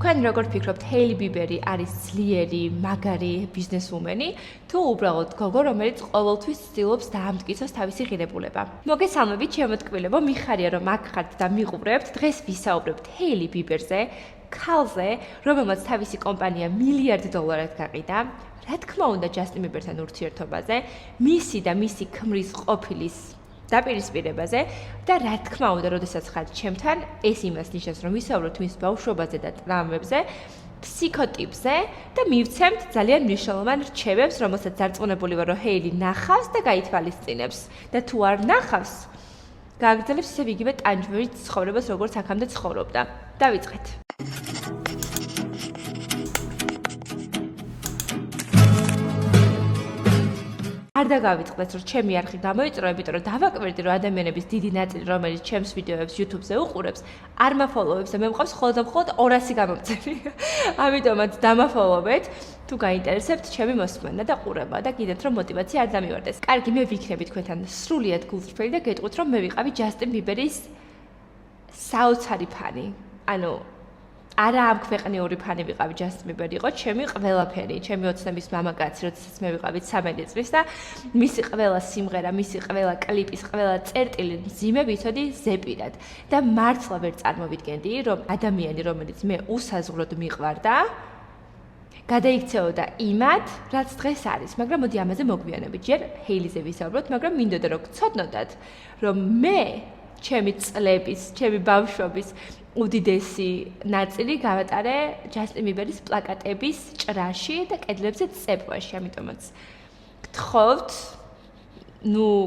თქვენ როგორ ფიქრობთ, ჰეილი ბიბერი არის ძლიერი, მაგარი ბიზნესვუმენი, თუ უბრალოდ გოგო, რომელიც ყოველთვის ცდილობს დაამტკიცოს თავისი ღირებულება? მოგესალმებით, ჩემო ტკბილებო, მიხარია რომ აქ ხართ და მიყურებთ. დღეს ვისაუბრებთ ჰეილი ბიბერზე, ქალზე, რომელმაც თავისი კომპანია $1 მილიარდად გაყიდა. რა თქმა უნდა, ჯასტინ ბიბერთან ურთიერთობაზე, მისი და მისი ქმრის ყოფილის დაპირისპირებაზე და რა თქმა უნდა, როდესაც ხართ ჩემთან, ეს იმას ნიშნავს, რომ ვისაუბროთ მის ბავშვობაზე და ტრამვებზე, ფსიქოტიპზე და მივცემთ ძალიან მნიშვნელოვან რჩევებს, რომელსაც დარწმუნებული ვარ, რომ ჰეილი ნახავს და გაითვალისწინებს და თუ არ ნახავს, გააგრძელებს ისევ იგივე ტანჯვერით ცხოვრებას, როგორც აქამდე ცხოვრობდა. დავიწყეთ. არ დაგავიწყდეს, რომ ჩემი არხი გამოიწრო, იმიტომ რომ დავაკვირდი, რომ ადამიანების დიდი ნაწილი, რომელიც ჩემს ვიდეოებს YouTube-ზე უყურებს, არ მაფოლოვებს და მე მყავს მხოლოდ 200 გამომწერი. ამიტომაც დამაფოლოვეთ, თუ გაინტერესებთ ჩემი მოსმენა და ყურება და კიდევ რომ мотиваცია არ დამივარდეს. კარგი, მე ვიქნები თქვენთან სრულიად გულწრფელი და გეტყვით, რომ მე ვიყავი ჯასტინ ბიბერის საოცარი ფანი. ანუ არა ამ ქვეყნიური ფანი ვიყავი, ჯასტინ ბიბერი იყო ჩემი ყველაფერი, ჩემი ოცნების მამაკაცი, როდესაც მე ვიყავი 13 წლის და მისი ყველა სიმღერა, მისი ყველა კლიპის, ყველა წერტილი მძიმე ვიცოდი ზეპირად და მართლა ვერ წარმოვიდგენდი, რომ ადამიანი, რომელიც მე უსაზღვროდ მიყვარდა, გადაიქცეოდა იმად, რაც დღეს არის, მაგრამ მოდი ამაზე მოგვიანებით. ჯერ ჰეილიზე ვისაუბროთ, მაგრამ მინდოდა რომ გცოდნოდათ, რომ მე ჩემი წლების, ჩემი ბავშვობის უდიდესი ნაწილი გავატარე ჯასტინ ბიბერის პლაკატების ჭრაში და კედლებზე წებვაში, ამიტომაც გთხოვთ,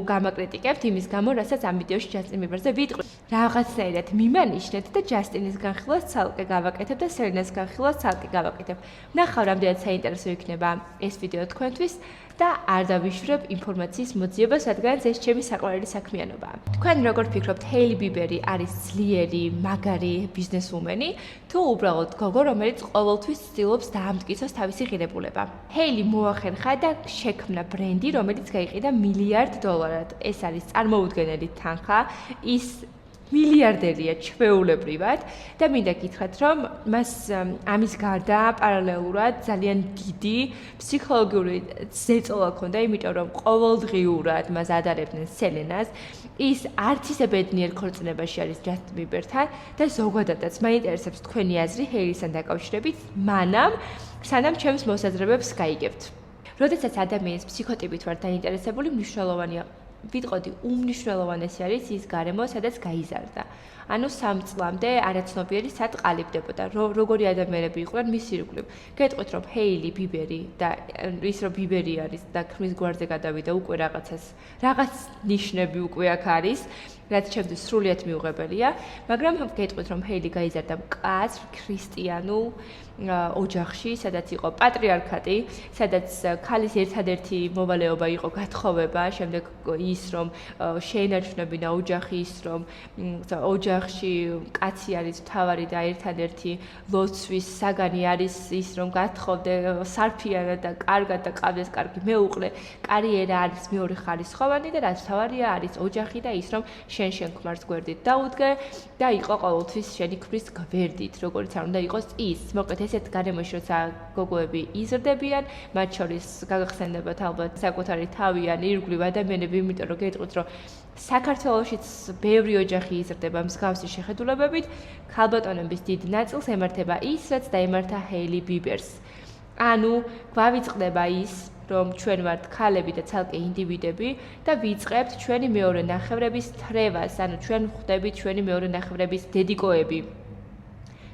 გამაკრიტიკებთ იმის გამო, რასაც ამ ვიდეოში ჯასტინ ბიბერზე ვიტყვი. რაღაცნაირად მიმანიშნეთ და ჯასტინის განხილვას ცალკე გავაკეთებ და სელინას განხილვას ცალკე გავაკეთებ. ნახავ, რამდენად საინტერესო იქნება ეს ვიდეო თქვენთვის და არ დავიშვირებ ინფორმაციის მოძიებას, რადგანაც ეს ჩემი საყვარელი საქმიანობაა. თქვენ როგორ ფიქრობთ, ჰეილი ბიბერი არის ძლიერი, მაგარი ბიზნესვუმენი, თუ უბრალოდ გოგო, რომელიც ყოველთვის ცდილობს დაამტკიცოს თავისი ღირებულება? ჰეილი მოახერხა და შექმნა ბრენდი, რომელიც გაიყიდა $1 მილიარდად. ეს არის წარმოუდგენელი თანხა, ის მილიარდერია ჩვეულებრივად და მინდა გითხრათ, რომ მას ამის გარდა პარალელურად ძალიან დიდი ფსიქოლოგიური ზეწოლა ჰქონდა, იმიტომ რომ ყოველდღიურად მას ადარებდნენ სელენას. ის არც ისე ბედნიერ ქორწინებაში არის ჯასტინ ბიბერთან და ზოგადადაც მაინტერესებს თქვენი აზრი ჰეილისთან დაკავშირებით, სანამ ჩემს მოსაზრებებს გაიგებთ. როდესაც ადამიანის ფსიქოტიპით ვარ დაინტერესებული, მნიშვნელოვანია ვიტყოდი, უმნიშვნელოვანესი არის ის გარემო, სადაც გაიზარდა. ანუ 3 წლამდე არაცნობიერი სად ყალიბდებოდა, როგორი ადამიანები იყვნენ მის ირგვლივ. გეტყვით, რომ ჰეილი ბიბერი და ის რომ ბიბერი არის და ქმრის გვარზე გადავიდა, უკვე რაღაც ნიშნები უკვე აქ არის, რაც ჩემთვის სრულიად მიუღებელია, მაგრამ გეტყვით, რომ ჰეილი გაიზარდა მკაცრ ქრისტიანულ ოჯახში, სადაც იყო პატრიარქატი, სადაც ქალის ერთადერთი მოვალეობა იყო გათხოვება, შემდეგ ის რომ შეენარჩუნებინა ოჯახი, ის რომ ოჯახში კაცი არის მთავარი და ერთადერთი ლოცვის საგანი არის ის რომ გათხოვდე სარფიანად და კარგად და ყავდეს კარგი მეუღლე, კარიერა არის მეორე ხარისხოვანი და რაც მთავარია არის ოჯახი და ის რომ შენ ქმარს გვერდით დაუდგე და იყო ყოველთვის შენი ქმრის გვერდით, როგორც არ უნდა იყოს ის. მოკლედ ესეთ გარემოში, როცა გოგოები იზრდებიან, მათ შორის გაგახსენებათ ალბათ საკუთარი თავიან ირგვლივ ადამიანები, იმიტომ რომ გეტყვით, რომ საქართველოშიც ბევრი ოჯახი იზრდება მსგავსი შეხედულებებით, ქალბატონების დიდ ნაწილს ემართება ის, რაც დაემართა ჰეილი ბიბერს. ანუ გვავიწყდება ის, რომ ჩვენ ვართ ქალები და ცალკე ინდივიდები და ვიწყებთ ჩვენი მეორე ნახევრების თრევას, ანუ ჩვენ ვხვდებით ჩვენი მეორე ნახევრების დედიკოები.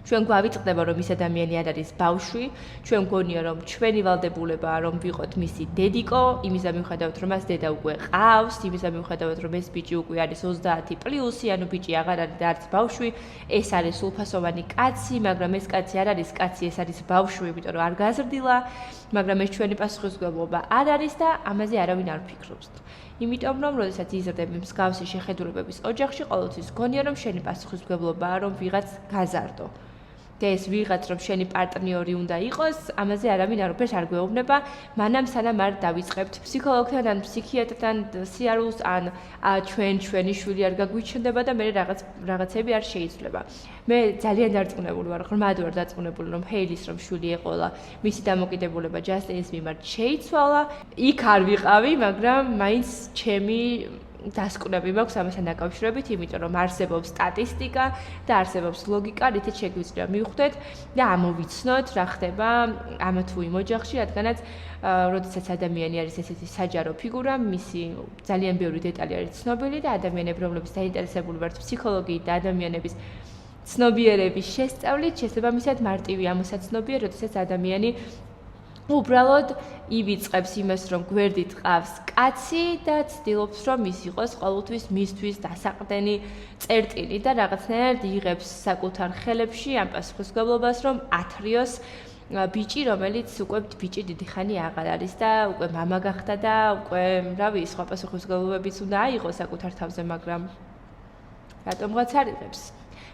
ჩვენ გვავიწყდება, რომ ის ადამიანი არ არის ბავშვი, ჩვენ გონია, რომ ჩვენი ვალდებულებაა, რომ ვიყოთ მისი დედიკო, იმისა მიუხედავად, რომ მას დედა უკვე ყავს, იმისა მიუხედავად, რომ ეს ბიჭი უკვე არის 30+, ანუ ბიჭი აღარ არის და არც ბავშვი, ეს არის სრულფასოვანი კაცი, მაგრამ ეს კაცი არ არის კაცი, ეს არის ბავშვი, იმიტომ რომ არ გაზრდილა, მაგრამ ეს ჩვენი პასუხისმგებლობა არ არის და ამაზე არავინ არ ფიქრობს. იმიტომ რომ, როდესაც იზრდები მსგავსი შეხედულებების ოჯახში, ყოველთვის გონია, რომ შენი პასუხისმგებლობაა, რომ ვიღაც გაზარდო. და ეს ვიღაც რომ შენი პარტნიორი უნდა იყოს, ამაზე არავინ არაფერს არ გვეუბნება, მანამ სანამ არ დავიწყებთ ფსიქოლოგთან ან ფსიქიატრთან სიარულს ან ჩვენი შვილი არ გაგვიჩნდება და მე რაღაცები არ შეიძლება. მე ძალიან დარწმუნებული ვარ, ღრმად ვარ დარწმუნებული, რომ ჰეილის რომ შვილი ეყოლა, მისი დამოკიდებულება ჯასტინის მიმართ შეიცვალა. იქ არ ვიყავი, მაგრამ მაინც ჩემი დასკვნები მაქვს ამასთან დაკავშირებით, იმიტომ რომ არსებობს სტატისტიკა და არსებობს ლოგიკა, რითიც შეგვიძლია მივხვდეთ და ამოვიცნოთ, რა ხდება ამ თუ იმ ოჯახში, რადგანაც როდესაც ადამიანი არის ესეთი საჯარო ფიგურა, მისი ძალიან ბევრი დეტალი არის ცნობილი და ადამიანები, რომლებიც დაინტერესებული ვართ ფსიქოლოგიით და ადამიანების ცნობიერების შესწავლით, შესაბამისად მარტივი ამოსაცნობია, როდესაც ადამიანი უბრალოდ ივიწყებს იმას, რომ გვერდით ყავს კაცი და ცდილობს, რომ ის იყოს ყოველთვის მისთვის დასაყრდენი წერტილი და რაღაცნაირად იღებს საკუთარ ხელებში ამ პასუხისმგებლობას, რომ ათრიოს ბიჭი, რომელიც უკვე ბიჭი დიდი ხანი აღარ არის და უკვე მამა გახდა და უკვე, რავი, სხვა პასუხისმგებლობებიც უნდა აიღოს საკუთარ თავზე, მაგრამ რატომღაც არ იღებს.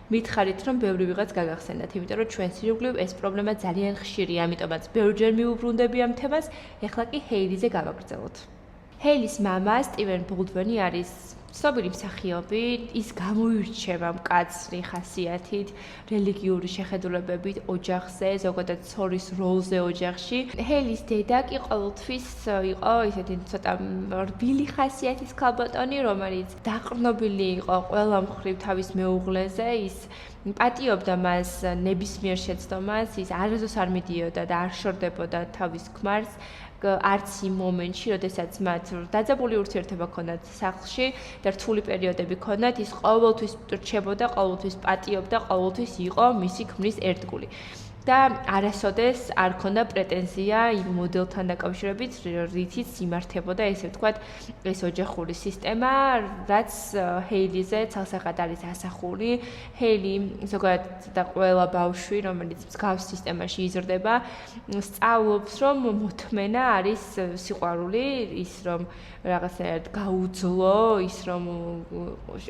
მითხარით, რომ ბევრი ვიღაც გაგახსენდათ, იმიტომ რომ ჩვენს ირგვლივ ეს პრობლემა ძალიან ხშირია, ამიტომაც ბევრჯერ მიუბრუნდები ამ თემას, ეხლა კი ჰეილიზე გავაგრძელოთ. ჰეილის მამა, სტივენ ბოლდვინი არის ცნობილი მსახიობი, ის გამოირჩევა მკაცრი ხასიათით, რელიგიური შეხედულებებით ოჯახზე, ზოგადად ცორის როლზე ოჯახში. ჰეილის დედა კი ყოველთვის იყო ისეთი ცოტა რბილი ხასიათის ქალბატონი, რომელიც დაყრდნობილი იყო ყველა მხრივ თავის მეუღლეზე, ის პატიობდა მას ნებისმიერ შეცდომას, ის არასდროს არ მიდიოდა და არ შორდებოდა თავის ქმარს. არც იმ მომენტში, როდესაც მათ დაძაბული ურთიერთობა ჰქონდათ სახლში და რთული პერიოდები ჰქონდათ, ის ყოველთვის რჩებოდა, ყოველთვის პატიობდა, ყოველთვის იყო მისი ქმრის ერთგული. და არასოდეს არ ჰქონდა პრეტენზია იმ მოდელთან დაკავშირებით, რითიც იმართებოდა, ესე ვთქვათ, ეს ოჯახური სისტემა, რაც ჰეილიზე ცალსახად არის ასახული. ჰეილი ზოგადად და ყველა ბავშვი, რომელიც მსგავს სისტემაში იზრდება, სწავლობს, რომ მოთმენა არის სიყვარული, ის რომ რაღაცნაირად გაუძლო, ის რომ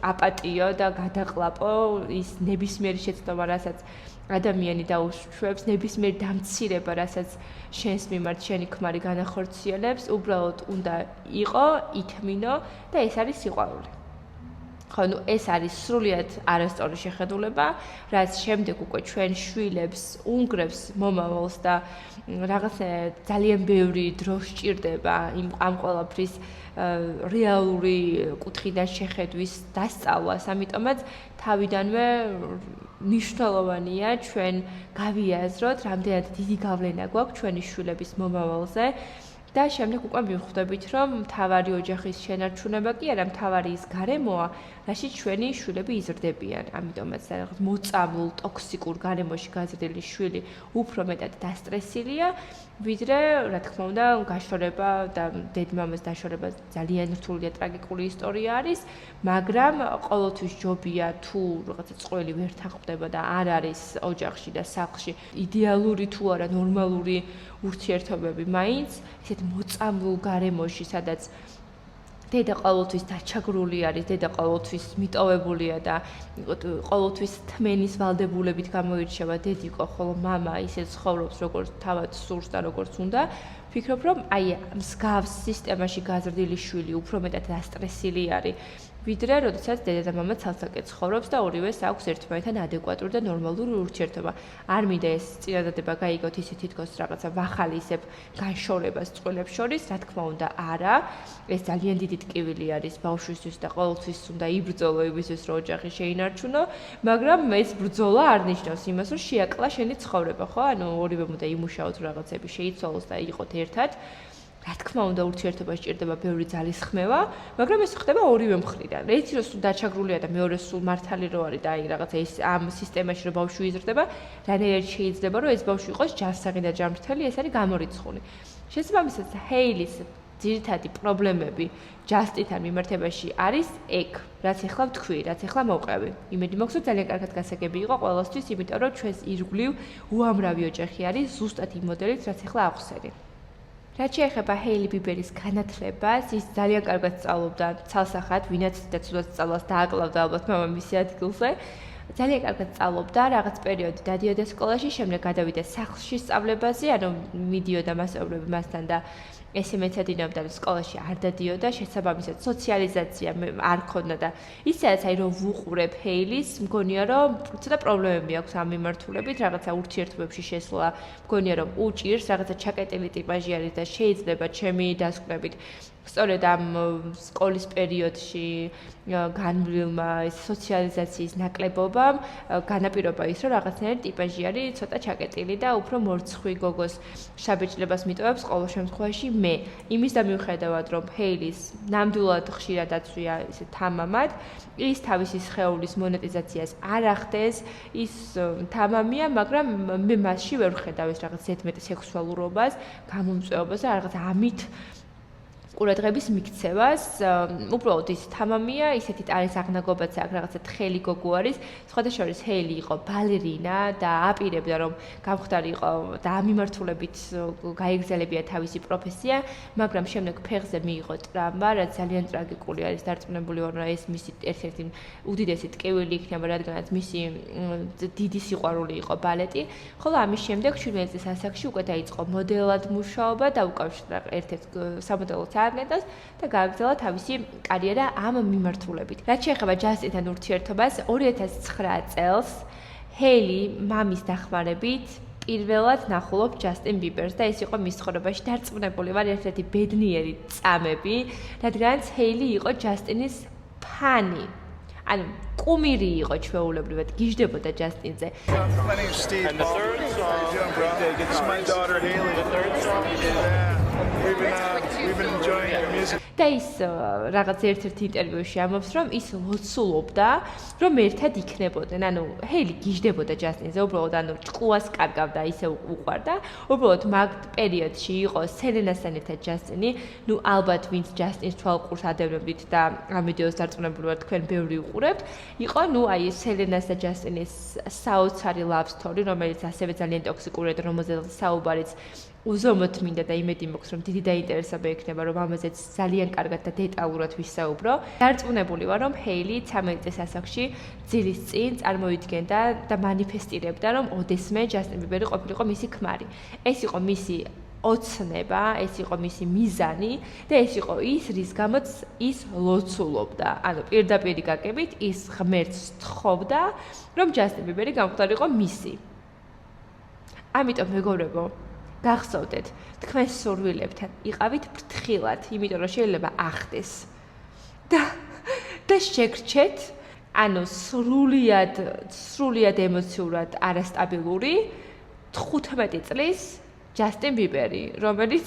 აპატიო და გადაყლაპო, ის ნებისმიერი შეცდომა, რასაც ადამიანი დაუშვებს, ნებისმიერ დამცირება, რასაც შენს მიმართ შენი ქმარი განახორციელებს, უბრალოდ უნდა იყო, ითმინო და ეს არის სიყვარული. ხო, ნუ ეს არის სრულიად არასწორი შეხედულება, რაც შემდეგ უკვე ჩვენ შვილებს უნგრევს მომავალს და რაღაცნაირად ძალიან ბევრი დრო სჭირდება ამ ყველაფრის რეალური კუთხიდან შეხედვის დასწავლას, ამიტომაც თავიდანვე მნიშვნელოვანია ჩვენ გავიაზროთ, რამდენად დიდი გავლენა გვაქვს ჩვენი შვილების მომავალზე და შემდეგ უკვე მივხვდებით, რომ მთავარი ოჯახის შენარჩუნება კი არა, მთავარი ის გარემოა, რაშიც ჩვენი შვილები იზრდებიან. ამიტომაც რაღაც მოწამლულ, ტოქსიკურ გარემოში გაზრდილი შვილი უფრო მეტად დასტრესილია, ვიდრე, რა თქმა უნდა, გაშორება და დედმამას დაშორება ძალიან რთული და ტრაგიკული ისტორია არის, მაგრამ ყოველთვის ჯობია თუ რაღაცა წყვილი ვერ თანხმდება და არ არის ოჯახში და სახლში იდეალური თუ არა ნორმალური ურთიერთობები, მაინც ისეთ მოწამლულ გარემოში, სადაც დედა ყოველთვის დაჩაგრული არის, დედა ყოველთვის მიტოვებულია და ყოველთვის თმენის ვალდებულებით გამოირჩევა დედიკო, ხოლო მამა ისე ცხოვრობს, როგორც თავად სურს და როგორც უნდა. ვფიქრობ, რომ აი მსგავს სისტემაში გაზრდილი შვილი უფრო მეტად დასტრესილი არის, ვიდრე როდესაც დედა და მამა ცალ-ცალკე ცხოვრობს და ორივეს აქვს ერთმანეთთან ადეკვატური და ნორმალური ურთიერთობა. არ მინდა ეს წინადადება გაიგოთ ისე თითქოს რაღაცა ვახალისებ განშორებას წყვილებს შორის, რა თქმა უნდა, არა. ეს ძალიან დიდი ტკივილი არის ბავშვისთვის და ყოველთვის უნდა იბრძოლო იმისთვის, რომ ოჯახი შეინარჩუნო, მაგრამ ეს ბრძოლა არ ნიშნავს იმას, რომ შეაკლა შენი ცხოვრება, ხო? ანუ ორივე უნდა იმუშაოთ რაღაცები, შეიცვალოს და იყოთ ერთად. რა თქმა უნდა, ურთიერთობა სჭირდება ბევრი ძალის ხმევა, მაგრამ ეს ხდება ორივე მხრიდან. ერთი რო სულ დაჩაგრულია და მეორე სულ მართალი რო არის და აი რაღაცა ის ამ სისტემაში რო ბავშვი იზრდება, რანაირად შეიძლება რომ ეს ბავშვი იყოს ჯანსაღი და ჯანმრთელი, ეს არის გამორიცხული. შესაბამისად, ჰეილის ძირითადი პრობლემები ჯასტინთან მიმართებაში არის ეგ, რაც ახლა ვთქვი, რაც ახლა მოვყევი. იმედი მაქვს, რომ ძალიან კარგად გასაგები იყო ყველასთვის, იმიტომ რომ ჩვენს ირგვლივ უამრავი ოჯახი არის ზუსტად იმ მოდელით, რაც ახლა ახსენე. რაც შეეხება ჰეილი ბიბერის განათლებას, ის ძალიან კარგად სწავლობდა ცალსახად, ვინაც ცუდად სწავლას დააკლავდა ალბათ მამამისი ადგილზე. ძალიან კარგად სწავლობდა, რაღაც პერიოდი დადიოდა სკოლაში, შემდეგ გადავიდა სახლში სწავლებაზე, ანუ მიდიოდა მასწავლებლები მასთან და ესე მეცადინეობდა, რომ სკოლაში არ დადიოდა, შესაბამისად სოციალიზაცია არ ქონდა და ისედაც აი რომ ვუყურებ ჰეილის, მგონია რომ ცოტა პრობლემები აქვს ამ მიმართულებით, რაღაცა ურთიერთობებში შესვლა, მგონია რომ უჭირს, რაღაცა ჩაკეტილი ტიპაჟი არის და შეიძლება ჩემი დასკვნებით სწორედ ამ სკოლის პერიოდში განვლილმა ეს სოციალიზაციის ნაკლებობამ განაპირობა ის, რომ რაღაცნაირი ტიპაჟი არის ცოტა ჩაკეტილი და უფრო მორცხვი გოგოს შაბეჭდებას მიტოვებს ყოველ შემთხვევაში მე. იმის და მიუხედავად, რომ ჰეილის ნამდვილად ხშირად აწვია ესე თამამად, ის თავისი სხეულის მონეტიზაციას არ ახდენს, ის თამამია, მაგრამ მე მასში ვერ ვხედავ ეს რაღაც ზედმეტ სექსუალურობას, გამომწვევობას და რაღაც ამით ყურადღების მიქცევას, უბრალოდ ის თამამია, ისეთი ტარის აღნაგობაც აქვს, რაღაცა თხელი გოგო არის. სხვადასხვა ჰეილი იყო ბალერინა და აპირებდა რომ გამხდარიყო და ამ მიმართულებით გაეგზელებია თავისი პროფესია, მაგრამ შემდეგ ფეხზე მიიღო ტრამვა, რაც ძალიან ტრაგიკული არის, დარწმუნებული ვარ, რომ ეს მისი ერთ-ერთი უდიდესი ტკივილი იქნება, რადგანაც მისი დიდი სიყვარული იყო ბალეტი. ხოლო ამის შემდეგ 17 წლის ასაკში უკვე დაიწყო მოდელად მუშაობა და უკავშირდა ერთ-ერთ სამოდელო და გააგრძელა თავისი კარიერა ამ მიმართულებით. რაც შეეხება ჯასტინთან ურთიერთობას, 2009 წელს ჰეილი მამის დახმარებით პირველად ნახულობს ჯასტინ ბიბერს და ეს იყო მის ცხოვრებაში დარწმუნებული ვარ ერთ-ერთი ბედნიერი წამები, რადგანაც ჰეილი იყო ჯასტინის ფანი. ანუ კუმირი იყო ჩვეულებრივად, გიждდებოდა ჯასტინზე. და ის რაღაც ერთ-ერთ ინტერვიუში ამბობს, რომ ის ლოცულობდა, რომ ერთად იქნებოდნენ. ანუ ჰეილი გიждდებოდა ჯასტინზე, უბრალოდ ანუ ჭკუას კარგავდა, ისე უყვარდა. უბრალოდ მაგ პერიოდში იყო სელენასთან ერთად ჯასტინი. ნუ ალბათ ვინც ჯასტინს თვალყურს ადევნებდით და ამ ვიდეოს დარწმუნებული ვარ თქვენ ბევრი უყურებთ. იყო ნუ აი სელენას და ჯასტინის საოცარი love story, რომელიც ასევე ძალიან ტოქსიკურია, რომელზეც საუბარიც უზომოდ მინდა და იმედი მაქვს, რომ დიდი დაინტერესება ექნება, რომ ამაზეც ძალიან კარგად და დეტალურად ვისაუბრო. დარწმუნებული ვარ, რომ ჰეილი 13 წლის ასაკში ძილის წინ წარმოიდგენდა და მანიფესტირებდა, რომ ოდესმე ჯასტინ ბიბერი ყოფილიყო მისი ქმარი. ეს იყო მისი ოცნება, ეს იყო მისი მიზანი და ეს იყო ის, რის გამოც ის ლოცულობდა. ანუ პირდაპირ გაკებით ის ღმერთს თხოვდა, რომ ჯასტინ ბიბერი გამხდარიყო მისი. ამიტომ მეგობრებო, გახსოვდეთ, თქვენ სურვილებთან იყავით ფრთხილად, იმიტომ რომ შეიძლება ახდეს. და შეგრჩეთ, ანუ სრულიად ემოციურად არასტაბილური 15 წლის ჯასტინ ბიბერი, რომელიც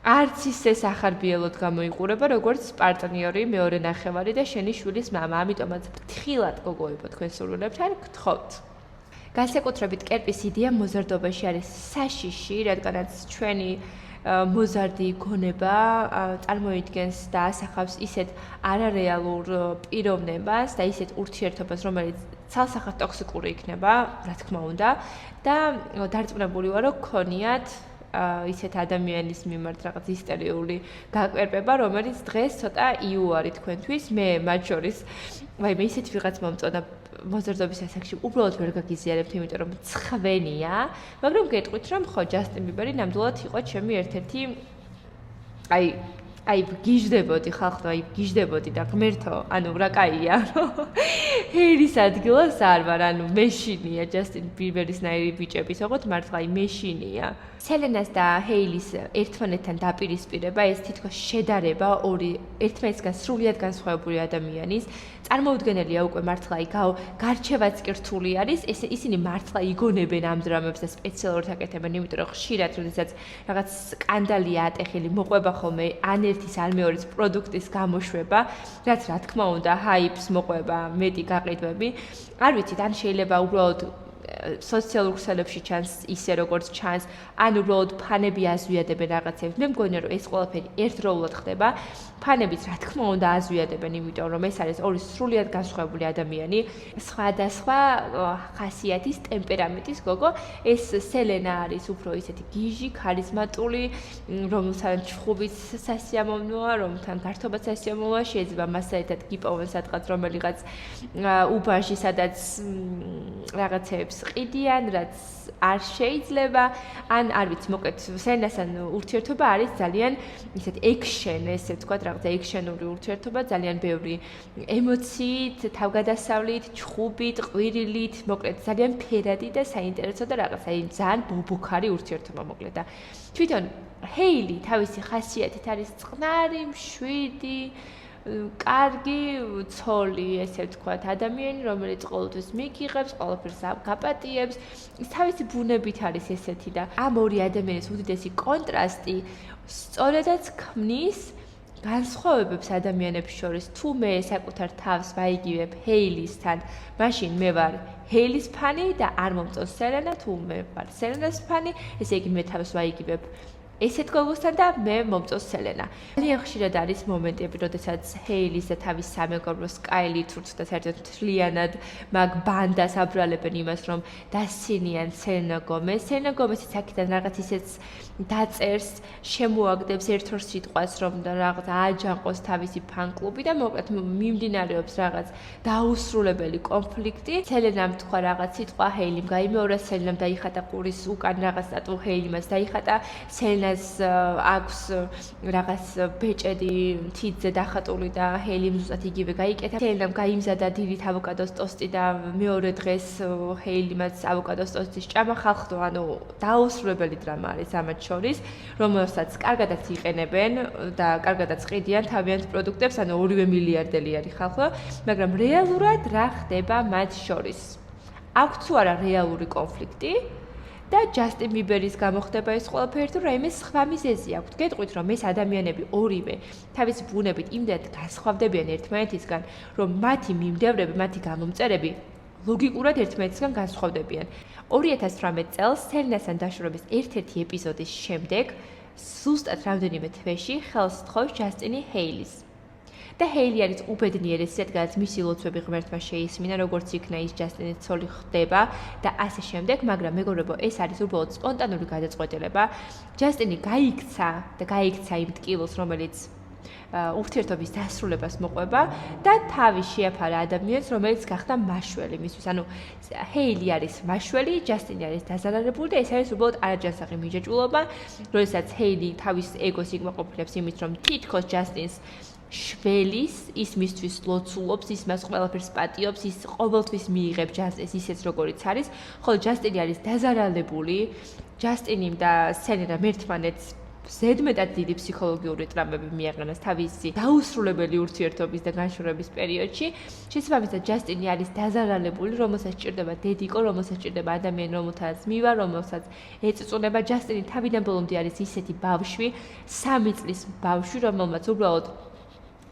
არც ისე სახარბიელოდ გამოიყურება, როგორც პარტნიორი, მეორე ნახევარი და შენი შვილის მამა. ამიტომაც ფრთხილად გოგოებო თქვენ სურვილებთან გთხოვთ. განსაკუთრებით კერპის იდეა მოზარდობაში არის საშიში, რადგანაც ჩვენი მოზარდი გონება წარმოიდგენს და ასახავს ისეთ არარეალურ პიროვნებას და ისეთ ურთიერთობას, რომელიც ცალსახად ტოქსიკური იქნება, რა თქმა უნდა, და დარწმუნებული ვარ, რომ გქონიათ ისეთ ადამიანის მიმართ რაღაც ისტერიული გაკვერპება, რომელიც დღეს ცოტა იუარი თქვენთვის, მე მათ შორის, ვაიმე, ისეთი ვიღაც მომწონა მოზარდობის ასაკში უბრალოდ ვერ გაგიზიარებთ, იმიტომ რომ ცხვენია, მაგრამ გეტყვით, რომ ხო, ჯასტინ ბიბერი ნამდვილად იყო ჩემი ერთ-ერთი აი გიждდებოდი ხალხო, აი გიждდებოდი და ღმერთო, ანუ რა კაია, რომ ჰეილის ადგილას არ ვარ, ანუ მეშინია ჯასტინ ბიბერისნაირი ბიჭების, ოღონდ მართლა აი მეშინია. სელენას და ჰეილის ერთმანეთთან დაპირისპირება, ეს თითქოს შედარება ორი ერთმანეთისგან სრულიად განსხვავებული ადამიანის, წარმოუდგენელია უკვე მართლა აი გარჩევაც კი რთული არის, ისინი მართლა იგონებენ ამ დრამებს და სპეციალურად აკეთებენ, იმიტომ რომ ხშირად, როდესაც რაღაც სკანდალია ატეხილი, მოყვება ხოლმე ან ერთის ან მეორეს პროდუქტის გამოშვება, რაც რა თქმა უნდა ჰაიპს მოყვება, მეტი გაყიდვები. არ ვიცით, ან შეიძლება უბრალოდ სოციალურ ქსელებში ჩანს ისე როგორც ჩანს, ან უბრალოდ ფანები აზვიადებენ რაღაცებს. მე მგონია რომ ეს ყველაფერი ერთდროულად ხდება. ფანებიც რა თქმა უნდა აზვიადებენ, იმიტომ რომ ეს არის ორი სრულიად განსხვავებული ადამიანი, სხვადასხვა ხასიათის, ტემპერამენტის გოგო. ეს სელენა არის უფრო ისეთი გიჟი, ქარიზმატული, რომელთან ჩხუბიც სასიამოვნოა, რომელთან გართობაც სასიამოვნოა, შეიძლება მასთან ერთად გიპოვონ სადღაც რომელიღაც უბანში, სადაც რაღაცეებს ყიდიან, რაც არ შეიძლება, ან არ ვიცი, მოკლედ სელენასთან ურთიერთობა არის ძალიან ისეთი ექშენ, ესე ვთქვათ, რაღაცა ექშენური ურთიერთობა, ძალიან ბევრი ემოციით, თავგადასავლით, ჩხუბით, ყვირილით, მოკლედ ძალიან ფერადი და საინტერესო და რაღაცა ძალიან ბობოქარი ურთიერთობა მოკლედ და თვითონ ჰეილი თავისი ხასიათით არის წყნარი, მშვიდი, კარგი, ცოლი, ესე ვთქვათ, ადამიანი, რომელიც ყოველთვის მიგიღებს, ყველაფერს გაპატიებს, ის თავისი ბუნებით არის ესეთი და ამ ორი ადამიანის უდიდესი კონტრასტი სწორედაც ქმნის განსხვავებებს ადამიანებს შორის. თუ მე საკუთარ თავს ვაიგივებ ჰეილისთან, მაშინ მე ვარ ჰეილის ფანი და არ მომწონს სელენა, თუ მე ვარ სელენას ფანი, ესე იგი მე თავს ვაიგივებ ესეთ გოგოსთან და მე მომწონს სელენა. ძალიან ხშირად არის მომენტები, როდესაც ჰეილის და თავის სამეგობრო სკაილი თურქს და საერთოდ მთლიანად მაგ ბანდას აბრალებენ იმას, რომ დასცინიან სელენა გომეს. სელენა გომესიც აქედან რაღაც ისეც დაწერს, შემოაგდებს ერთ-ორ სიტყვას, რომ რაღაც ააჯანყოს თავისი ფან-კლუბი და მოკლედ მიმდინარეობს რაღაც დაუსრულებელი კონფლიქტი. სელენამ თქვა რაღაც სიტყვა, ჰეილიმ გაიმეორა, სელენამ დაიხატა ყურის უკან რაღაც სტატუ, ჰეილიმაც დაიხატა, სელენას აქვს რაღაც ბეჭედი თითზე დახატული და ჰეილიმ ზუსტად იგივე გაიკეთა. სელენამ გაიმზადა დილით ავოკადოს ტოსტი და მეორე დღეს ჰეილიმაც ავოკადოს ტოსტის ჭამა ხალხო, ანუ დაუსრულებელი დრამა არის ამათ შორის, რომელსაც კარგადაც იყენებენ და კარგადაც ყიდიან თავიანთ პროდუქტებს, ანუ ორივე მილიარდელი არის ხალხო, მაგრამ რეალურად რა ხდება მათ შორის? აქვს თუ არა რეალური კონფლიქტი? და ჯასტინ ბიბერის გამოხდება ეს ყველაფერი თუ რაიმე სხვა მიზეზი აქვს. გეტყვით რომ ეს ადამიანები ორივე თავის ბუნებით იმდენად განსხვავდებიან ერთმანეთისგან, რომ მათი მიმდევრები, მათი გამომწერები ლოგიკურად ერთმანეთისგან განსხვავდებიან. 2018 წელს სელენასთან დაშორების ერთ-ერთი ეპიზოდის შემდეგ ზუსტად რამდენიმე თვეში ხელს სთხოვს ჯასტინი ჰეილის. და ჰეილი არის უბედნიერესი, რადგანაც მისი ლოცვები ღმერთმა შეისმინა, როგორც იქნა ის ჯასტინის ცოლი ხდება და ასე შემდეგ, მაგრამ მეგობრებო, ეს არის უბრალოდ სპონტანური გადაწყვეტილება. ჯასტინი გაიქცა იმ ტკივილს, რომელიც ურთიერთობის დასრულებას მოყვება და თავი შეაფარა ადამიანს, რომელიც გახდა მაშველი მისთვის. ანუ ჰეილი არის მაშველი, ჯასტინი არის დაზარალებული და ეს არის უბრალოდ არაჯანსაღი მიჯაჭვულობა, როდესაც ჰეილი თავის ეგოს იკმაყოფილებს იმით, რომ თითქოს ჯასტინს შველის, ის მისთვის ლოცულობს, ის მას ყველაფერს პატიობს, ის ყოველთვის მიიღებს ჯასტინს ისეც როგორიც არის, ხოლო ჯასტინი არის დაზარალებული, ჯასტინიმ და სელენამ ერთმანეთს ზედმეტად დიდი ფსიქოლოგიური ტრამვები მიაყენეს თავისი დაუსრულებელი ურთიერთობის და განშორების პერიოდში. შესაბამისად, ჯასტინი არის დაზარალებული, რომელსაც სჭირდება დედიკო, რომელსაც სჭირდება ადამიანი, რომელთაც მივა, რომელსაც ეწწუნება. ჯასტინი თავიდან ბოლომდე არის ისეთი ბავშვი, 3 წლის ბავშვი, რომელმაც უბრალოდ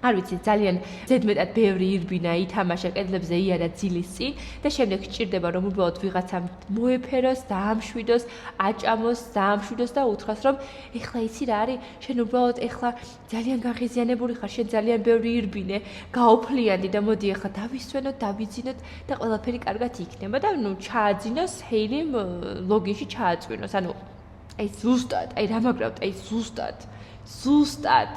არ ვიცი, ძალიან ზედმეტად ბევრი ირბინა ითამაშა კედლებზე იარა ძილის წინ და შემდეგ სჭირდება რომ უბრალოდ ვიღაცამ მოეფეროს, დაამშვიდოს, აჭამოს, დაამშვიდოს და უთხრას რომ ეხლა იცი რა არის, შენ უბრალოდ ეხლა ძალიან გაღიზიანებული ხარ, შენ ძალიან ბევრი ირბინე, გაოფლიანდი და მოდი ეხლა დავისვენოთ, დავიძინოთ და ყველაფერი კარგად იქნება და ნუ ჩააძინოს ჰეილიმ ლოგინში ჩააწვინოს. ანუ აი ზუსტად, აი რა მაგრავთ, აი ზუსტად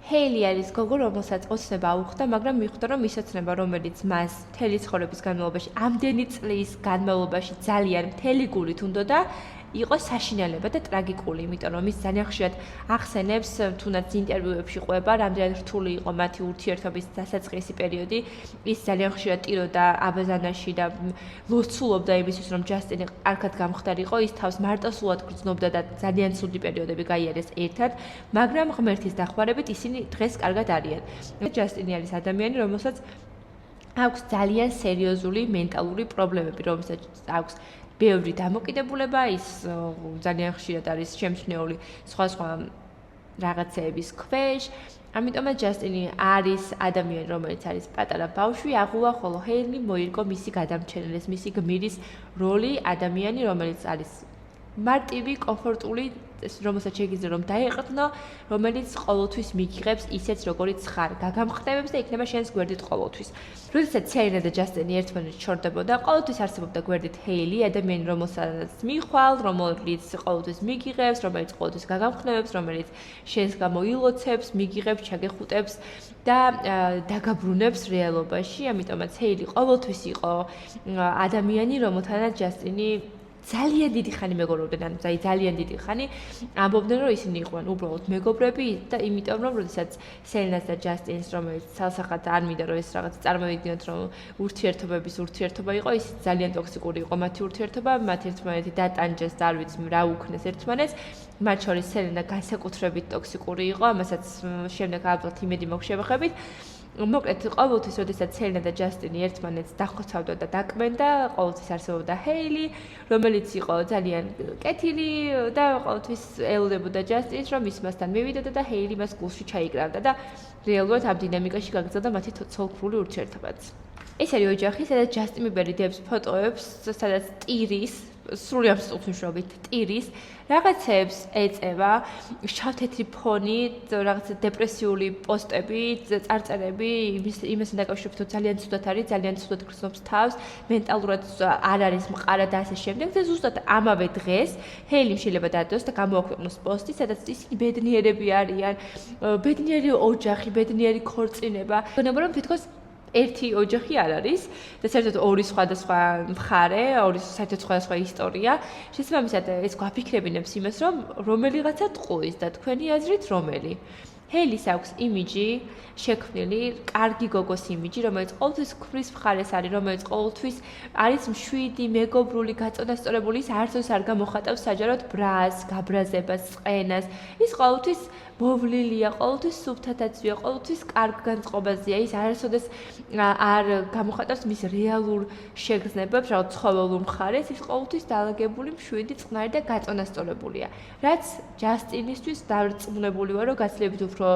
ჰეილი არის გოგო, რომელსაც ოცნება აუხდა, მაგრამ მიხვდა, რომ ის ოცნება, რომელიც მას მთელი ცხოვრების განმავლობაში, ამდენი წლის განმავლობაში ძალიან მთელი გულით უნდოდა, იყო საშინელება და ტრაგიკული, იმიტომ რომ ის ძალიან ხშირად ახსენებს, თუნდაც ინტერვიუებში ყვება, რამდენად რთული იყო მათი ურთიერთობის დასაწყისი პერიოდი. ის ძალიან ხშირად ტიროდა აბაზანაში და ლოცულობდა იმისთვის, რომ ჯასტინი კარგად გამხდარიყო, ის თავს მარტოსულად გრძნობდა და ძალიან ცუდი პერიოდები გაიარეს ერთად, მაგრამ ღმერთის დახმარებით ისინი დღეს კარგად არიან. ჯასტინი არის ადამიანი, რომელსაც აქვს ძალიან სერიოზული მენტალური პრობლემები, რომელსაც აქვს ბევრი დამოკიდებულება, ის ძალიან ხშირად არის შემჩნეული სხვა რაღაცეების ქვეშ, ამიტომაც ჯასტინი არის ადამიანი, რომელიც არის პატარა ბავშვი, აღულა, ხოლო ჰეილი მოირგო მისი გადამჩენელის, მისი გმირის როლი, ადამიანი, რომელიც არის მარტივი, კომფორტული, რომელსაც შეგიძლია რომ დაეყრდნო, რომელიც ყოველთვის მიგიღებს ისეც როგორიც ხარ, გაგამხნევებს და იქნება შენს გვერდით ყოველთვის. როდესაც სელინა და ჯასტინი ერთმანეთს ჩორდებოდა, ყოველთვის არსებობდა გვერდით ჰეილი, ადამიანი, რომელსაც მიხვალ, რომელიც ყოველთვის მიგიღებს, რომელიც ყოველთვის გაგამხნევებს, რომელიც შენს გამო ილოცებს, მიგიღებს, ჩაგეხუტებს და დაგაბრუნებს რეალობაში. ამიტომაც ჰეილი ყოველთვის იყო ადამიანი, რომელთანაც ჯასტინი ძალიან დიდი ხანი მეგობრობდნენ, ანუ ძალიან დიდი ხანი ამბობდნენ, რომ ისინი იყვნენ უბრალოდ მეგობრები და იმიტომ რომ როდესაც სელინას და ჯასტინს რომელიც ცალსახად არ მინდა რომ ეს რაღაც წარმოვიდგინოთ რომ ურთიერთობების ურთიერთობა იყო, ის ძალიან ტოქსიკური იყო მათი ურთიერთობა, მათ ერთმანეთი დატანჯეს და არ ვიცი რა უქნეს ერთმანეთს, მათ შორის სელინა განსაკუთრებით ტოქსიკური იყო, ამასაც შემდეგ ალბათ იმედი მოგშევეხებით. მოკლედ, ყოველთვის, როდესაც სელინა და ჯასტინი ერთმანეთს დახოცავდა და დაკმენდა, ყოველთვის არსებობდა ჰეილი, რომელიც იყო ძალიან კეთილი და ყოველთვის ელოდებოდა ჯასტინს, რომ ის მასთან მივიდოდა და ჰეილი მას გულში ჩაიკრავდა და რეალურად ამ დინამიკაში გაგრძელდა მათი ცოლქმრული ურთიერთობაც. ეს არის ოჯახი, სადაც ჯასტინ ბიბერი დებს ფოტოებს, სადაც ტირის სრული ამ სტუქნიშნობით ტირის რაღაცებს ეწევა, შავთეთრი ფონი, რაღაც დეპრესიული პოსტები, წარწერები, იმასთან დაკავშირებით, რომ ძალიან ცუდად არის, ძალიან ცუდად გრძნობს თავს, მენტალურად არ არის მყარა და ასე შემდეგ. და ზუსტად ამავე დღეს ჰეილიმ შეიძლება დადოს და გამოაქვეყნოს პოსტი, სადაც ისინი ბედნიერები არიან, ბედნიერი ოჯახი, ბედნიერი ქორწინება. გონება რომ თითქოს ერთი ოჯახი არ არის და საერთოდ ორი სხვადასხვა მხარე, ორი საერთოდ სხვადასხვა ისტორია. შესაბამისად, ეს გვაფიქრებინებს იმას, რომ რომელიღაცა ტყუის და თქვენი აზრით რომელი. ჰეილის აქვს იმიჯი შექმნილი, კარგი გოგოს იმიჯი, რომელიც ყოველთვის ქმრის მხარეს არის, რომელიც ყოველთვის არის მშვიდი, მეგობრული, გაწონასწორებული, ის არცოს არ გამოხატავს საჯაროდ ბრას, გაბრაზებას, წყენას. ის ყოველთვის მოვლილია, ყოველთვის სუფთათაცვია, ყოველთვის კარგ განწყობაზეა, ის არასოდეს არ გამოხატავს მის რეალურ შეგრძნებებს, რაღაც ცხოველურ მხარეს, ის ყოველთვის დაალაგებული, მშვიდი, წყნარი და გაწონასწორებულია. რაც ჯასტინისთვის დარწმუნებული ვარ, რომ გაცილებით უფრო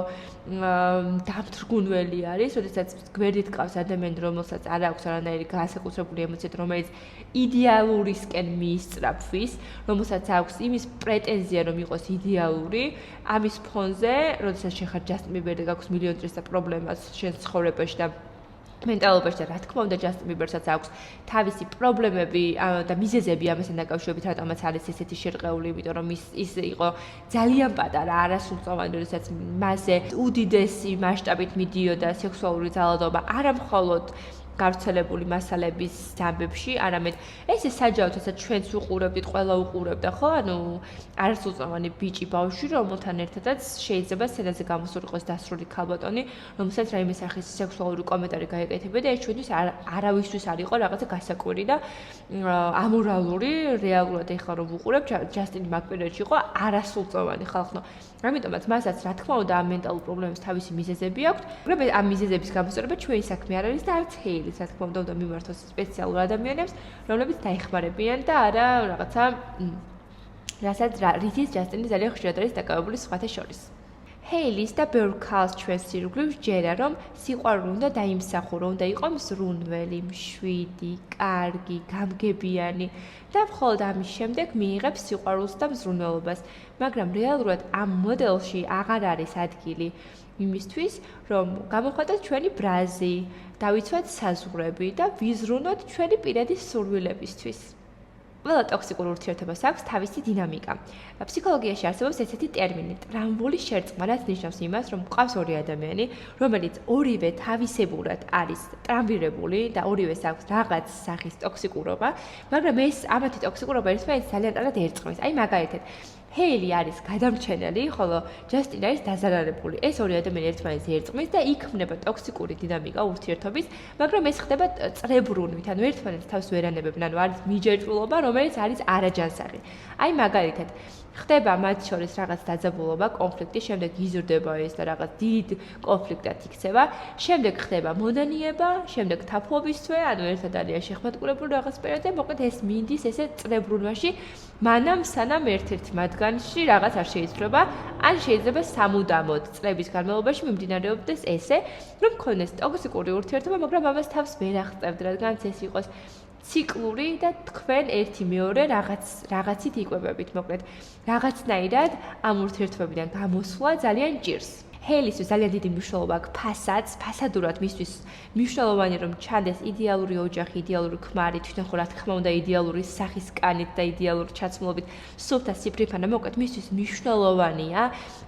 დამთრგუნველი არის, როდესაც გვერდით ყავს ადამიანი, რომელსაც არ აქვს არანაირი განსაკუთრებული ემოციები, რომელიც იდეალურისკენ მიისწრაფვის, რომელსაც აქვს იმის პრეტენზია, რომ იყოს იდეალური, ამის ფონზე, როდესაც შენ ხარ ჯასტინ ბიბერი და გაქვს მილიონი წრესა პრობლემას შენ ცხოვრებაში და მენტალობაში და რა თქმა უნდა ჯასტინ ბიბერსაც აქვს თავისი პრობლემები და მიზეზები ამასთან დაკავშირებით, რატომაც არის ესეთი შერყეული, იმიტომ რომ ის იყო ძალიან პატარა, არასრულწლოვანი, როდესაც მასზე უდიდესი მასშტაბით მიდიოდა სექსუალური ძალადობა, არა მხოლოდ გავრცელებული მასალების ამბებში, არამედ ეს საჯაროდ, რასაც ჩვენც უყურებდით, ყველა უყურებდა, ხო? ანუ არასრულწლოვანი ბიჭი ბავშვი, რომელთან ერთადაც შეიძლება სცენაზე გამოსულიყოს დასრული ქალბატონი, რომელსაც რაიმე სახის სექსუალური კომენტარი გაეკეთებოდა და ეს ჩვენთვის არავისთვის არ იყო რაღაცა გასაკვირი და ამორალური, რეალურად ეხლა რომ ვუყურებ, ჯასტინი მაგ პერიოდში იყო არასრულწლოვანი ხალხო. ამიტომაც მასაც რა თქმა უნდა ამ მენტალურ პრობლემებს თავისი მიზეზები აქვს. მაგრამ ამ მიზეზების გამოსწორება ჩვენი საქმე არ არის და არც ჰეილის, რა თქმა უნდა, მიმართოს სპეციალურ ადამიანებს, რომლებიც დაეხმარებიან და არა რაღაცა რასაც რითიც ჯასტინი ძალიან ხშირად არის დაკავებული სხვათა შორის. ჰეილის და ბევრ ქალს ჩვენს ირგვლივ ჯერა, რომ სიყვარული უნდა დაიმსახურო, უნდა იყოს მზრუნველი, მშვიდი, კარგი, გამგებიანი და მხოლოდ ამის შემდეგ მიიღებს სიყვარულს და მზრუნველობას. მაგრამ რეალურად ამ მოდელში აღარ არის ადგილი იმისთვის, რომ გამოხატოთ ჩვენი ბრაზი, დავიცვათ საზღვრები და ვიზრუნოთ ჩვენი პირადი სურვილებისთვის. ყველა ტოქსიკურ ურთიერთობას აქვს თავისი დინამიკა. ფსიქოლოგიაში არსებობს ესეთი ტერმინი ტრამბული შერწყმა, რაც ნიშნავს იმას, რომ გვყავს ორი ადამიანი, რომელიც ორივე თავისებურად არის ტრამბირებული და ორივეს აქვს რაღაც სახის ტოქსიკურობა, მაგრამ ეს ამათი ტოქსიკურობა ერთმანეთს ძალიან კარგად ერწყმის. აი მაგალითად, ჰეილი არის გადამრჩენელი, ხოლო ჯასტინ არის დაზარალებული. ეს ორი ადამიანი ერთმანეთს ერწყმის და იქმნება ტოქსიკური დინამიკა ურთიერთობის, მაგრამ ეს ხდება წრებრუნვით, ანუ ერთმანეთს თავს ვერ ანებებენ, ანუ არის მიჯაჭვულობა, რომელიც არის არაჯანსაღი. აი მაგალითად, ხდება მათ შორის რაღაც დაძაბულობა, კონფლიქტი, შემდეგ იზრდება ეს და რაღაც დიდ კონფლიქტად იქცევა, შემდეგ ხდება მონანიება, შემდეგ თაფლობის თვე, ანუ ერთად არის შეხმატკურებული რაღაც პერიოდი, მოკლედ ეს მინდის ესე წრებრუნვაში, მანამ სანამ ერთ-ერთი მათგანში რაღაც არ შეიცვლება, ან შეიძლება სამუდამოდ წლების განმავლობაში მიმდინარეობდეს ესე, რომ ქონდეს ტოქსიკური ურთიერთობა, მაგრამ ამას თავს ვერ აღწევთ, რადგანაც ეს იყოს ციკლური და თქვენ ერთი მეორე რაღაცით იკვებებით, მოკლედ რაღაცნაირად ამ ურთიერთობებიდან გამოსვლა ძალიან ჭირს. ჰეილისთვის ძალიან დიდი მნიშვნელობა აქვს ფასადს, ფასადურად მისთვის მნიშვნელოვანი რომ ჩანდეს იდეალური ოჯახი, იდეალური ქმარი, თვითონ ხო რა თქმა უნდა იდეალური სახის კანით და იდეალური ჩაცმულობით, სუფთა სიფრიფანა, მოკლედ მისთვის მნიშვნელოვანია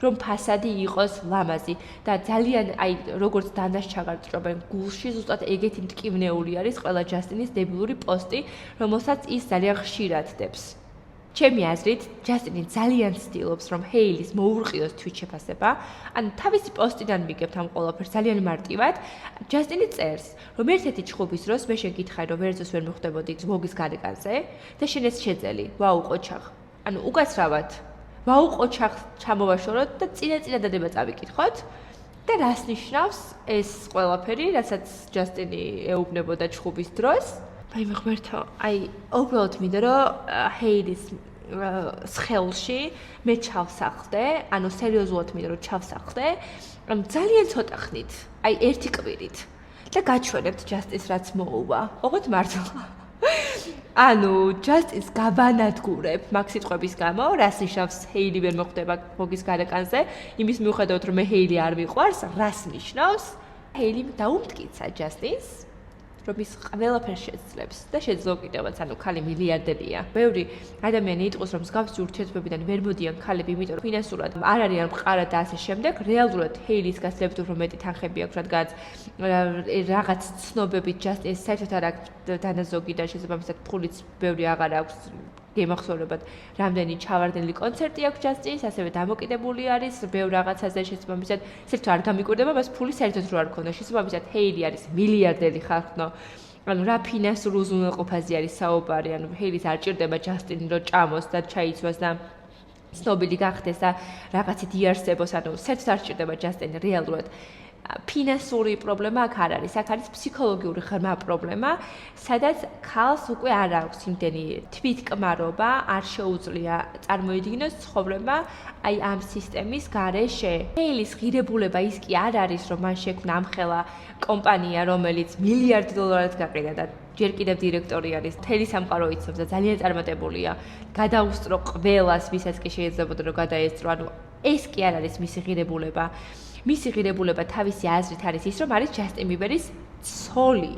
რომ ფასადი იყოს ლამაზი და ძალიან აი როგორც დანას ჩაგარწრობენ გულში ზუსტად ეგეთი მტკივნეული არის ყველა ჯასტინის დებილური პოსტი, რომელსაც ის ძალიან ხშირად დებს. ჩემი აზრით, ჯასტინი ძალიან ცდილობს, რომ ჰეილის მოურყიოს თვით შეფასება. ან თავისი პოსტიდან მიგებთ ამ ყველაფერს ძალიან მარტივად. ჯასტინი წერს, რომ ერთ-ერთი ჩხუბის დროს მე შეგითხარი, რომ ვერცოს ვერ მიხვდებოდი ზმოგის გარეკანზე და შენ ეს შეძელი. ვაუ, ყოჩაღ. ანუ უკაცრავად. ვაუ, ყოჩაღ ჩამოვაშოროთ და წინა დადება წავიკითხოთ. და რას ნიშნავს ეს ყველაფერი, რასაც ჯასტინი ეუბნებოდა ჩხუბის დროს? აი მეგობრებო, აი უბრალოდ მინდა რომ ჰეილის სხეულში მე ჩავსახლდე, ანუ სერიოზულად მინდა რომ ჩავსახლდე, ძალიან ცოტა ხნით, აი ერთი კვირით და გაჩვენებთ ჯასტინს რაც მოუვა. ოღონდ მართლა. ანუ ჯასტინს გაბანადგურებ მაგ სიტყვების გამო, რას ნიშნავს ჰეილი ვერ მოხვდება მოგის გარეკანზე, იმის მიუხედავად რომ მე ჰეილი არ მიყვარს, რას ნიშნავს? ჰეილი დაუმტკიცა ჯასტინს რომ ის ყველაფერს შეძლებს და შეძლო კიდევაც, ანუ ქალი მილიარდერია. ბევრი ადამიანი იტყვის, რომ მსგავსი ურთიერთობებიდან ვერ მოდიან ქალები, იმიტომ რომ ფინანსურად არ არიან მყარად და ასე შემდეგ. რეალურად ჰეილის გასძლევთ უფრო მეტი თანხები აქვს, რადგან რაღაც ცნობებით ჯასტინს საერთოდ არ აქვს დანაზოგი და შესაბამისად ფულიც ბევრი აღარ აქვს. გემახსოვრებად, რამდენი ჩავარდნილი კონცერტი აქვს ჯასტინს, ასევე დამოკიდებული არის ბევრ რაღაცაზე შესაბამისად, საერთოდ არ გამიკვირდება, მას ფული საერთოდ რო არ ქონდა. შესაბამისად, ჰეილი არის მილიარდერი ხალხო. ანუ რა ფინანსურ უზრუნველყოფაზე არის საუბარი, ანუ ჰეილის არ ჭირდება ჯასტინი რო ჭამოს და ჩაიცვას და ცნობილი გახდეს და რაღაცით იარსებოს, ანუ საერთოდ არ ჭირდება ჯასტინი რეალურად. ფინანსური პრობლემა აქ არ არის, აქ არის ფსიქოლოგიური ღრმა პრობლემა, სადაც ქალს უკვე არ აქვს იმდენი თვითკმარობა, არ შეუძლია წარმოედგინოს ცხოვრება აი ამ სისტემის გარეშე. ჰეილის ღირებულება ის კი არ არის, რომ მან შექმნა ამხელა კომპანია, რომელიც $1 მილიარდად გაყიდა და ჯერ კიდევ დირექტორი არის, მთელი სამყარო იცნობს და ძალიან წარმატებულია. გადაუსწრო ყველას, ვისაც კი შეიძლებოდა რომ გადაესწრო, ანუ ეს კი არ არის მისი ღირებულება. მისი ღირებულება თავისი აზრით არის ის, რომ არის ჯასტინ ბიბერის ცოლი.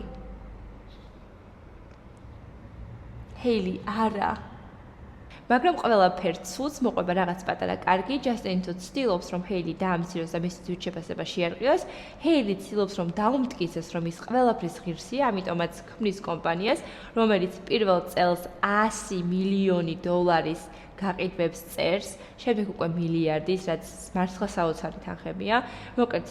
ჰეილი არა. მაგრამ ყველაფერ ცუდს მოყვება რაღაც პატარა კარგი, ჯასტინი თუ ცდილობს, რომ ჰეილი დაამციროს და მისი თვით შეფასება შეარყიოს, ჰეილი ცდილობს, რომ დაუმტკიცოს, რომ ის ყველაფრის ღირსია, ამიტომაც ქმნის კომპანიას, რომელიც პირველ წელს $100 მილიონი გაყიდვებს წერს, შემდეგ უკვე მილიარდის, რაც მართლა საოცარი თანხებია. მოკლედ,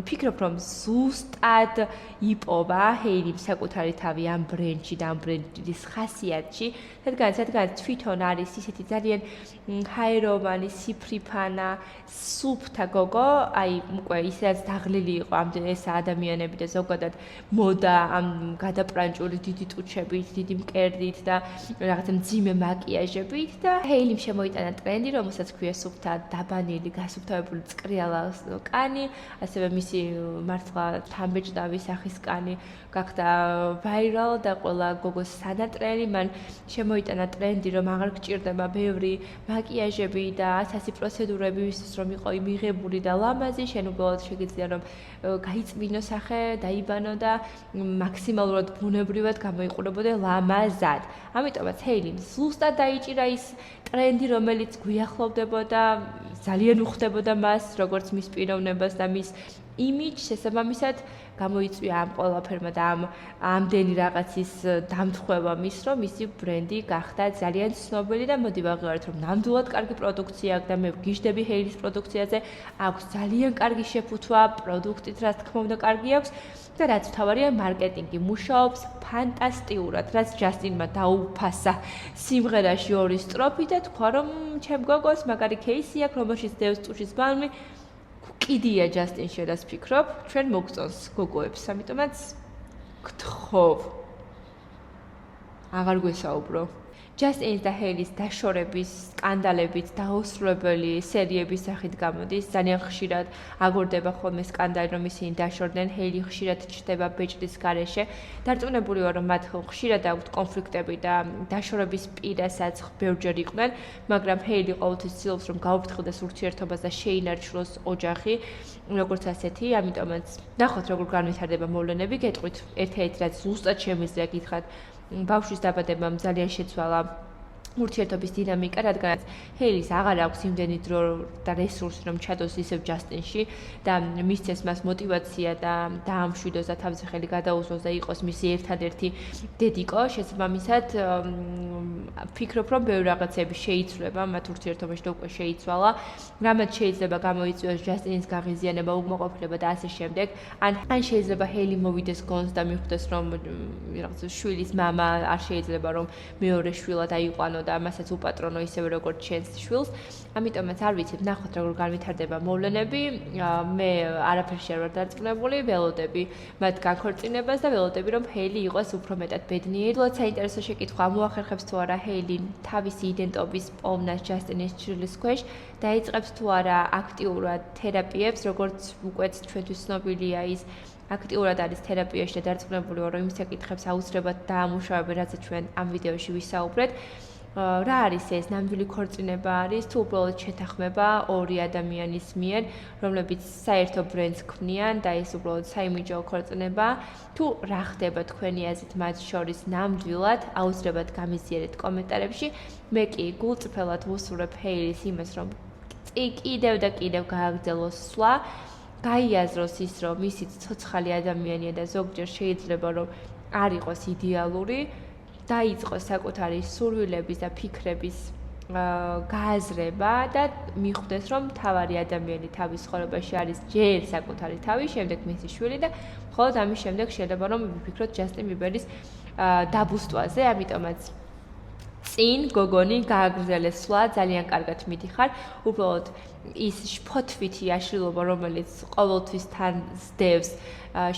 ფიქრობ, რომ ზუსტად იპოვა ჰეილი საკუთარი თავი ამ ბრენდში და ამ ბრენდის ხასიათში, რადგან თვითონ არის ისეთი ძალიან ჰაეროვანი, სიფრიფანა, სუფთა გოგო, აი უკვე ისაც დაღლილი იყო ეს ადამიანები და ზოგადად მოდა ამ გადაპრანჭული დიდი ტუჩებით, დიდი მკერდით და რაღაცა მძიმე მაკიაჟებით და ჰეილიმ შემოიტანა ტრენდი, რომელსაც ქვია სუფთა დაბანილი, გასუფთავებული წკრიალა კანი, ასევე მისი მართლა თამბეჭდავი სახის კანი გახდა ვაირალ და ყველა გოგოს სანატრენი, მან შემოიტანა ტრენდი, რომ აღარ გჭირდება ბევრი მაკიაჟები და ასეთი პროცედურები, ვისთვის რომ იყო მიღებული და ლამაზი, შენ უბრალოდ შეგიძლია რომ გაიწმინო სახე, დაიბანო და მაქსიმალურად ბუნებრივად გამოიყურებოდე ლამაზად. ამიტომაც ჰეილიმ ზუსტად დაიჭირა ის ტრენდი, რომელიც გვიახლოვდებოდა, ძალიან უხდებოდა მას, როგორც მის პიროვნებას და მის იმიჯს შესაბამისად გამოიწვია ამ ყველაფერმა და ამდენი რაღაცის დამთხვევა მის, რომ მისი ბრენდი გახდა ძალიან ცნობილი და მოდი ვაღიაროთ, რომ ნამდვილად კარგი პროდუქცია აქვს და მე ვგიჟდები ჰეილის პროდუქციაზე, აქვს ძალიან კარგი შეფუთვა, პროდუქტით რა თქმა უნდა კარგი აქვს და რაც თავარია მარკეტინგი მუშაობს ფანტასტიურად, რაც ჯასტინმა დაუფასა სიმღერაში 2 სტროფი და თქვა რომ ჩემ გოგოს მაგარი кейსი აქვს, რომელშიც დევს ტუშის ბალმი. კიდია ჯასტინ შედას ფიქრობ, ჩვენ მოგწონს გოგოებს, ამიტომაც გთხოვ. აღარ გვესაუბრო. ჯასტინის და ჰეილის დაშორების სკანდალებით დაუსრულებელი სერიების სახით გამოდის. ძალიან ხშირად აგორდება ხოლმე სკანდალი, რომ ისინი დაშორდნენ, ჰეილი ხშირად ჩნდება ბეჭდის გარეშე. დარწმუნებული ვარ, რომ მათ ხშირად აქვთ კონფლიქტები და დაშორების პირასაც ბევრჯერ იყვნენ, მაგრამ ჰეილი ყოველთვის ცდილობს, რომ გაუფრთხილდეს ურთიერთობას და შეინარჩუნოს ოჯახი, როგორც ასეთი, ამიტომაც ნახოთ, როგორ განვითარდება მოვლენები, გეტყვით ერთ-ერთი რაც ზუსტად შემიძლია გითხრათ. ბავშვის დაბადებამ ძალიან შეცვალა ურთიერთობის დინამიკა, რადგანაც ჰეილის აღარ აქვს იმდენი დრო და რესურსი, რომ ჩადოს ისევ ჯასტინში და მისცეს მას мотиваცია და დაამშვიდოს და თავზე ხელი გადაუსვოს და იყოს მისი ერთადერთი დედიკო. შესაბამისად, ფიქრობ, რომ ბევრი რაღაცები შეიცვლება მათ ურთიერთობაში და უკვე შეიცვალა. რამაც შეიძლება გამოიწვიოს ჯასტინის გაღიზიანება, უკმაყოფილება და ასე შემდეგ. ან შეიძლება ჰეილი მოვიდეს გონს და მიხვდეს, რომ რაღაცა შვილის მამა არ შეიძლება რომ მეორე შვილად აიყვანო და მასაც უპატრონო ისევე როგორც ჩვენს შვილს. ამიტომაც არ ვიცით, ნახოთ როგორ განვითარდება მოვლენები. მე არაფერში არ ვარ დარწმუნებული, ველოდები მათ განქორწინებას და ველოდები რომ ჰეილი იყოს უფრო მეტად ბედნიერი. თუმცა საინტერესო შეკითხვა მოახერხებს თუ არა ჰეილი თავისი იდენტობის პოვნას ჯასტინის ჩრდილის ქვეშ და იწყებს თუ არა აქტიურად თერაპიებს, როგორც უკვე ჩვენთვის ცნობილია ის აქტიურად არის თერაპიაში და დარწმუნებული ვარ, რომ იმ საკითხებს აუცილებლად დაამუშავებენ, რაც ჩვენ ამ ვიდეოში ვისაუბრეთ. რა არის ეს ნამდვილი ქორწინება არის თუ უბრალოდ შეთანხმება ორი ადამიანის მიერ, რომლებიც საერთო ბრენდს ქმნიან და ეს უბრალოდ საიმიჯო ქორწინება, თუ რა ხდება თქვენი აზრით მათ შორის ნამდვილად, აუცილებლად გამიზიარეთ კომენტარებში. მე კი გულწრფელად ვუსურვებ ჰეილის იმას, რომ კიდევ და კიდევ გააგრძელოს სვლა, გაიაზროს ის, რომ ისიც ცოცხალი ადამიანია და ზოგჯერ შეიძლება რომ არ იყოს იდეალური, დაიწყოს საკუთარი სურვილების და ფიქრების გააზრება და მიხვდეს, რომ თავარი ადამიანი თავის ცხოვრებაში არის ჯერ საკუთარი თავი, შემდეგ მისი შვილი და მხოლოდ ამის შემდეგ შეიძლება რომ ვიფიქროთ ჯასტინ ბიბერის დაბუსტვაზე, ამიტომაც წინ გოგონი გააგრძელეს სვლა, ძალიან კარგად მიდიხარ, უბრალოდ ის შფოთვითი აშლილობა, რომელიც ყოველთვის თან სდევს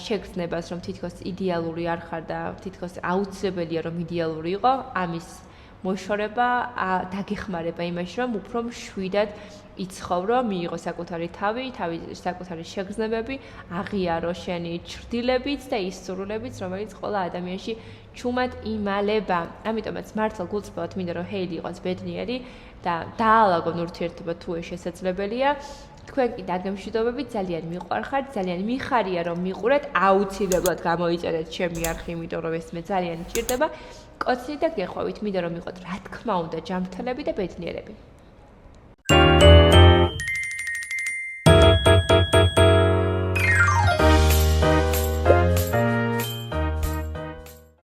შეგრძნებას, რომ თითქოს იდეალური არ ხარ და თითქოს აუცილებელია რომ იდეალური იყო, ამის მოშორება დაგეხმარება იმაში, რომ უფრო მშვიდად იცხოვრო, მიიღო საკუთარი თავი, საკუთარი შეგრძნებები, აღიარო შენი ჩრდილებიც და ის სურვილებიც, რომელიც ყველა ადამიანში ჩუმად იმალება. ამიტომაც მართლა გულწრფელად მინდა რომ ჰეილი იყოს ბედნიერი და დაალაგონ ურთიერთობა თუ ეს შესაძლებელია. თქვენ კი დაგემშვიდობებით, ძალიან მიყვარხართ, ძალიან მიხარია რომ მიყურეთ, აუცილებლად გამოიწერეთ ჩემი არხი, იმიტომ რომ ეს მე ძალიან მჭირდება. კოცნით და გეხვევით, მინდა რომ იყოთ რა თქმა უნდა ჯანმრთელები და ბედნიერები.